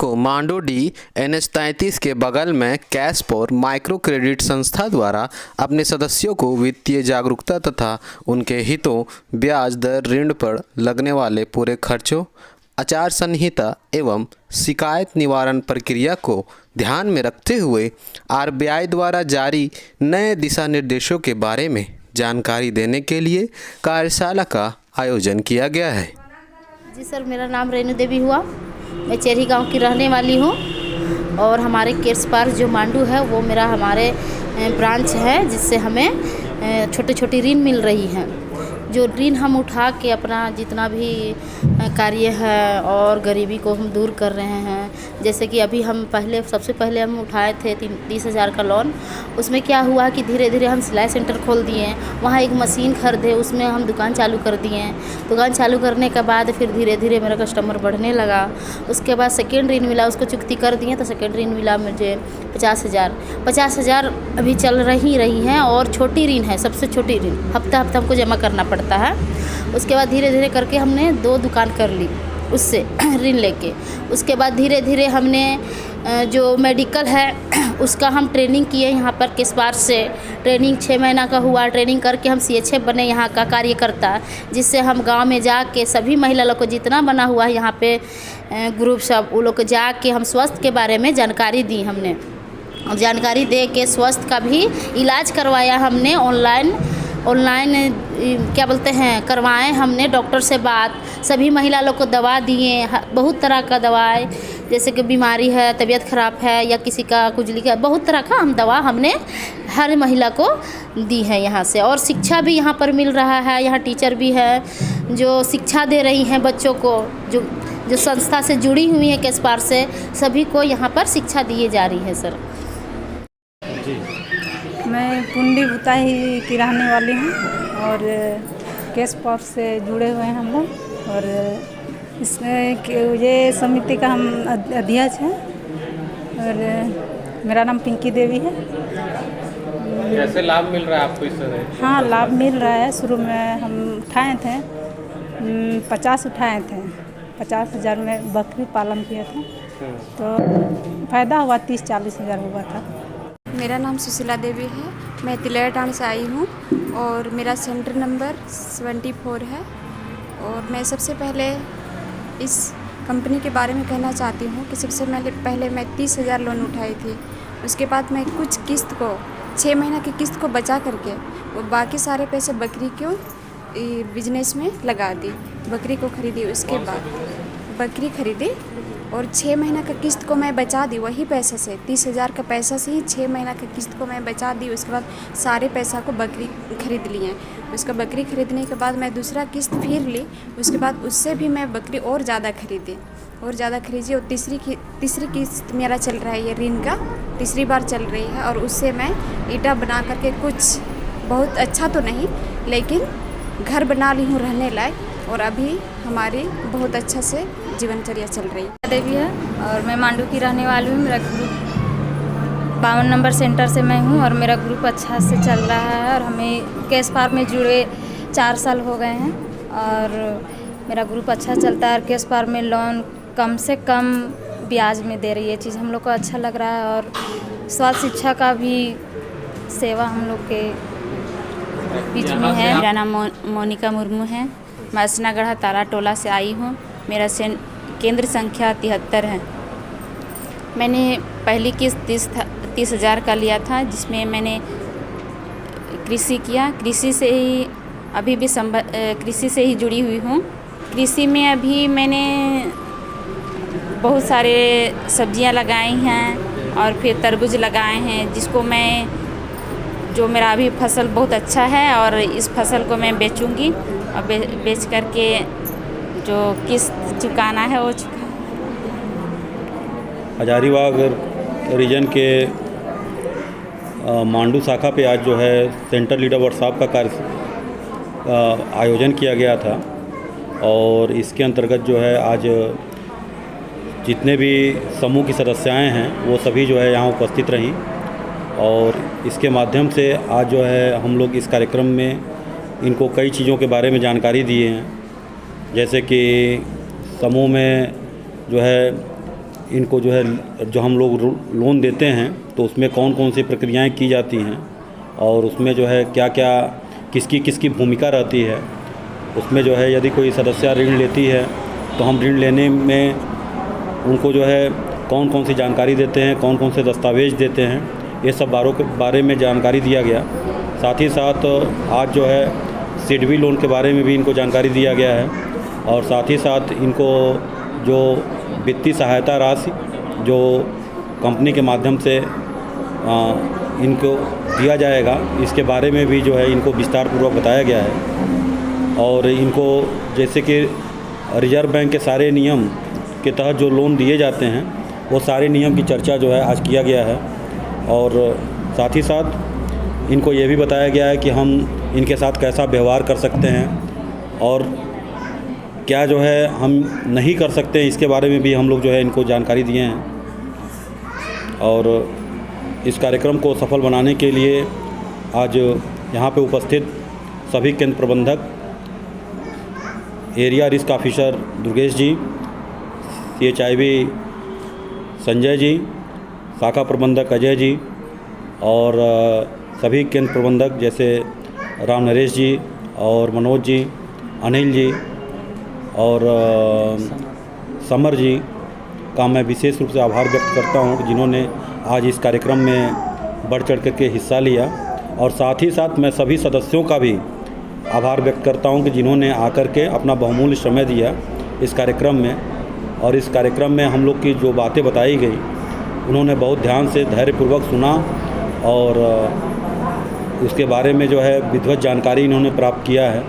को मांडोडी NH-33 के बगल में कैशपोर माइक्रो क्रेडिट संस्था द्वारा अपने सदस्यों को वित्तीय जागरूकता तथा उनके हितों, ब्याज दर, ऋण पर लगने वाले पूरे खर्चों, आचार संहिता एवं शिकायत निवारण प्रक्रिया को ध्यान में रखते हुए RBI द्वारा जारी नए दिशा निर्देशों के बारे में जानकारी देने के लिए कार्यशाला का आयोजन किया गया है। जी सर, मेरा नाम रेणु देवी हुआ। मैं चेरी गांव की रहने वाली हूँ और हमारे केस पार्क जो मांडू है वो मेरा हमारे ब्रांच है, जिससे हमें छोटे छोटे ऋण मिल रही हैं। जो ऋण हम उठा के अपना जितना भी कार्य है और गरीबी को हम दूर कर रहे हैं। जैसे कि अभी हम सबसे पहले हम उठाए थे 30,000 का लोन। उसमें क्या हुआ कि धीरे धीरे हम सिलाई सेंटर खोल दिए, वहाँ एक मशीन खरीदे, उसमें हम दुकान चालू कर दिए। दुकान चालू करने के बाद फिर धीरे धीरे मेरा कस्टमर बढ़ने लगा। उसके बाद सेकेंड ऋण मिला, उसको चुकती कर दिए तो सेकेंड ऋण मिला मुझे 50,000 अभी चल रही हैं। और छोटी ऋण है, सबसे छोटी ऋण हफ्ता हमको जमा करना पड़ता है। उसके बाद धीरे धीरे करके हमने 2 दुकान कर ली उससे ऋण लेके। उसके बाद धीरे धीरे हमने जो मेडिकल है उसका हम ट्रेनिंग किए यहाँ पर केस पार्क से। ट्रेनिंग 6 महीना का हुआ। ट्रेनिंग करके हम CHF बने यहाँ का कार्यकर्ता, जिससे हम गांव में जाके सभी महिला लोग को जितना बना हुआ है यहाँ पे ग्रुप सब, वो लोग को जाके हम स्वास्थ्य के बारे में जानकारी दी। हमने जानकारी दे के स्वास्थ्य का भी इलाज करवाया हमने। ऑनलाइन क्या बोलते हैं करवाएं हमने डॉक्टर से बात। सभी महिला लोग को दवा दिए, बहुत तरह का दवाई, जैसे कि बीमारी है, तबीयत ख़राब है या किसी का खुजली का, बहुत तरह का हम दवा हमने हर महिला को दी है यहाँ से। और शिक्षा भी यहाँ पर मिल रहा है। यहाँ टीचर भी है जो शिक्षा दे रही हैं बच्चों को, जो संस्था से जुड़ी हुई है केस पार्क से, सभी को यहाँ पर शिक्षा दी जा रही है। सर मैं पुंडी भुताही की रहने वाली हूँ और केस पार्क से जुड़े हुए हैं हम लोग। और इसमें ये समिति का हम अध्यक्ष हैं और मेरा नाम पिंकी देवी है। कैसे लाभ मिल रहा है आपको इस तरह? हाँ, लाभ मिल रहा है। शुरू में हम उठाए थे 50 उठाए थे, 50,000 में बकरी पालन किया था, तो फ़ायदा हुआ 30-40 हज़ार हुआ था। मेरा नाम सुशीला देवी है। मैं तिलैटान से आई हूँ और मेरा सेंटर नंबर 74 है। और मैं सबसे पहले इस कंपनी के बारे में कहना चाहती हूँ कि सबसे पहले मैं 30,000 लोन उठाई थी। उसके बाद मैं कुछ किस्त को 6 महीना की किस्त को बचा करके वो बाकी सारे पैसे बकरी को बिजनेस में लगा दी। बकरी को खरीदी, उसके बाद बकरी खरीदी और 6 महीना का किस्त को मैं बचा दी। वही पैसे से 30,000 का पैसा से ही 6 महीना का किस्त को मैं बचा दी। उसके बाद सारे पैसा को बकरी खरीद लिए। उसका बकरी खरीदने के बाद मैं दूसरा किस्त फिर ली। उसके बाद उससे भी मैं बकरी और ज़्यादा खरीदी और तीसरी किस्त मेरा चल रहा है, ये ऋण का तीसरी बार चल रही है। और उससे मैं ईंटा बना करके, कुछ बहुत अच्छा तो नहीं लेकिन घर बना ली हूँ रहने लायक। और अभी हमारी बहुत अच्छा से जीवनचर्या चल रही है। देवी है और मैं मांडू की रहने वाली हूँ। मेरा ग्रुप 52 नंबर सेंटर से मैं हूँ और मेरा ग्रुप अच्छा से चल रहा है। और हमें केस पार्क में जुड़े 4 साल हो गए हैं और मेरा ग्रुप अच्छा चलता है। और केस पार्क में लोन कम से कम ब्याज में दे रही है चीज़, हम लोग को अच्छा लग रहा है। और स्वास्थ्य शिक्षा का भी सेवा हम लोग के बीच में है। मेरा नाम मोनिका मुर्मू है। मैं असनागढ़ा तारा टोला से आई हूँ। मेरा केंद्र संख्या 73 है। मैंने पहली किस्त 30,000 का लिया था, जिसमें मैंने कृषि किया। कृषि से ही अभी भी कृषि से ही जुड़ी हुई हूँ। कृषि में अभी मैंने बहुत सारे सब्जियां लगाई हैं और फिर तरबूज लगाए हैं, जिसको जो मेरा अभी फसल बहुत अच्छा है और इस फसल को मैं बेचूंगी और बेच करके जो किस्त चुकाना है वो हजारीबाग रीजन के मांडू शाखा पे आज जो है सेंटर लीडर वर्कशॉप का आयोजन किया गया था। और इसके अंतर्गत जो है आज जितने भी समूह की सदस्याएं हैं वो सभी जो है यहाँ उपस्थित रहीं। और इसके माध्यम से आज जो है हम लोग इस कार्यक्रम में इनको कई चीज़ों के बारे में जानकारी दिए हैं, जैसे कि समूह में जो है इनको जो है जो हम लोग लोन देते हैं तो उसमें कौन कौन सी प्रक्रियाएं की जाती हैं और उसमें जो है क्या क्या किसकी किसकी भूमिका रहती है। उसमें जो है यदि कोई सदस्य ऋण लेती है तो हम ऋण लेने में उनको जो है कौन कौन सी जानकारी देते हैं, कौन कौन से दस्तावेज़ देते हैं, ये सब बारे में जानकारी दिया गया। साथ ही साथ आज जो है सिडबी लोन के बारे में भी इनको जानकारी दिया गया है और साथ ही साथ इनको जो वित्तीय सहायता राशि जो कंपनी के माध्यम से इनको दिया जाएगा इसके बारे में भी जो है इनको विस्तार पूर्वक बताया गया है। और इनको जैसे कि रिजर्व बैंक के सारे नियम के तहत जो लोन दिए जाते हैं वो सारे नियम की चर्चा जो है आज किया गया है। और साथ ही साथ इनको ये भी बताया गया है कि हम इनके साथ कैसा व्यवहार कर सकते हैं और क्या जो है हम नहीं कर सकते हैं, इसके बारे में भी हम लोग जो है इनको जानकारी दिए हैं। और इस कार्यक्रम को सफल बनाने के लिए आज यहाँ पे उपस्थित सभी केंद्र प्रबंधक, एरिया रिस्क ऑफिसर दुर्गेश जी, CHIV संजय जी, शाखा प्रबंधक अजय जी और सभी केंद्र प्रबंधक जैसे राम नरेश जी और मनोज जी, अनिल जी और समर जी का मैं विशेष रूप से आभार व्यक्त करता हूं जिन्होंने आज इस कार्यक्रम में बढ़ चढ़ करके हिस्सा लिया। और साथ ही साथ मैं सभी सदस्यों का भी आभार व्यक्त करता हूं कि जिन्होंने आकर के अपना बहुमूल्य समय दिया इस कार्यक्रम में। और इस कार्यक्रम में हम लोग की जो बातें बताई गई उन्होंने बहुत ध्यान से धैर्यपूर्वक सुना और उसके बारे में जो है विधिवत जानकारी इन्होंने प्राप्त किया है।